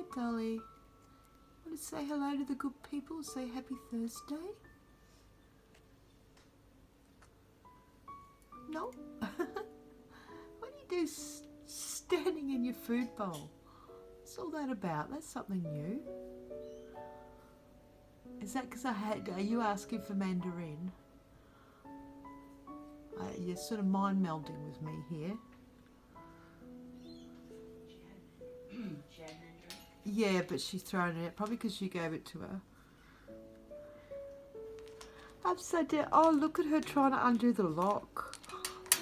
Hi, Dolly. Want to say hello to the good people? Say happy Thursday? No? What do you do standing in your food bowl? What's all that about? That's something new. Is that because are you asking for Mandarin? You're sort of mind melding with me here. She had Mandarin? Yeah, but she's thrown it out, probably because you gave it to her. Upside down. Oh, look at her trying to undo the lock.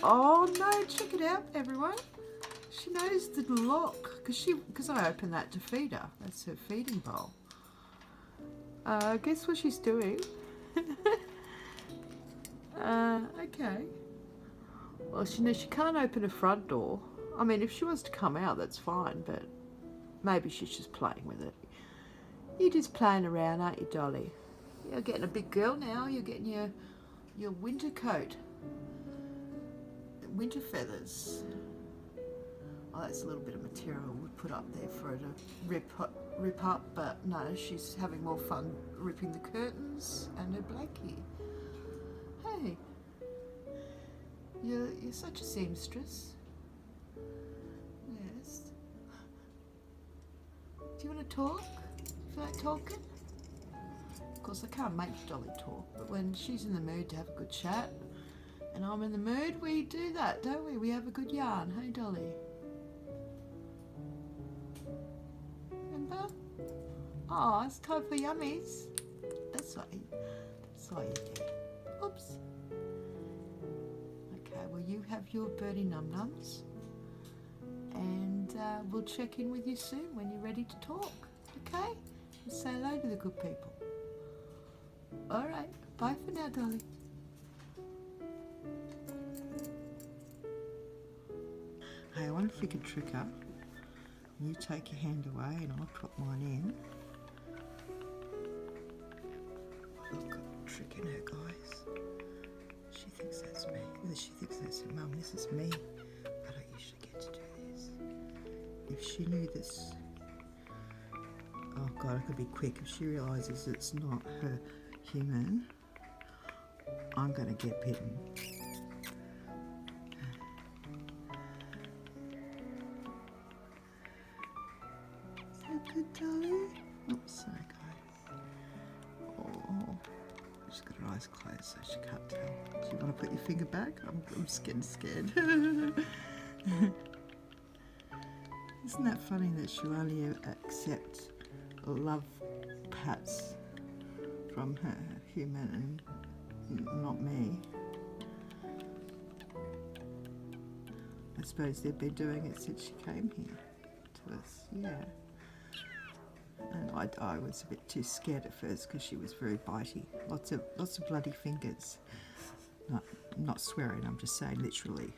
Oh no, check it out, everyone. She knows the lock because I opened that to feed her. That's her feeding bowl. Guess what she's doing? Okay. Well, she knows she can't open a front door. I mean, if she wants to come out, that's fine, but maybe she's just playing with it. You're just playing around, aren't you, Dolly? You're getting a big girl now. You're getting your winter coat. Winter feathers. Oh, that's a little bit of material we put up there for her to rip up, but no, she's having more fun ripping the curtains and her blankie. Hey, you're such a seamstress. Yes. Do you want to talk? Feel like talking? Of course, I can't make Dolly talk, but when she's in the mood to have a good chat, and I'm in the mood, we do that, don't we? We have a good yarn. Hey, Dolly. Remember? Oh, it's time for yummies. That's what you do. Oops. Okay, well, you have your birdie num-nums, and we'll check in with you soon when you're ready to talk, okay? And say hello to the good people. All right, bye for now, Dolly. Hey, I wonder if we could trick her. You take your hand away and I'll put mine in. Look, I'm tricking her, guys. She thinks that's me. She thinks that's her mum. This is me. I don't usually get to do this. If she knew this... Oh, God, I could be quick. If she realises it's not her human, I'm going to get bitten. Good, Dolly. Oops, sorry, guys. Oh, she's got her eyes closed, so she can't tell. Do you want to put your finger back? I'm scared. Isn't that funny that she'll only accept love pats from her human and not me? I suppose they've been doing it since she came here to us, yeah. And I was a bit too scared at first because she was very bitey. Lots of bloody fingers. I'm not swearing, I'm just saying literally.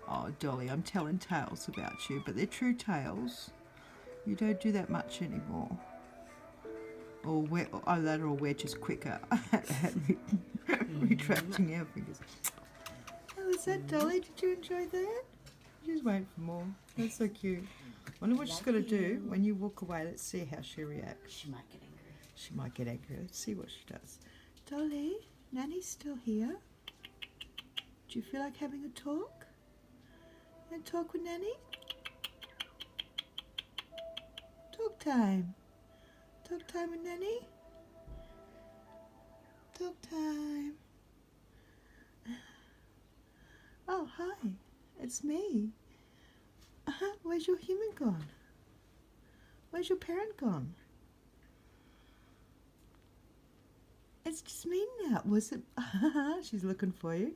Oh, Dolly, I'm telling tales about you, but they're true tales. You don't do that much anymore. Or we're just quicker at retracting our fingers. How was that, Dolly? Did you enjoy that? Just wait for more. That's so cute. Wonder what she's going to do when you walk away. Let's see how she reacts. She might get angry. She might get angry. Let's see what she does. Dolly, Nanny's still here. Do you feel like having a talk? You want to talk with Nanny? Talk time. Talk time with Nanny? Talk time. Oh, hi. It's me. Where's your human gone? Where's your parent gone? It's just me now. Was it? She's looking for you.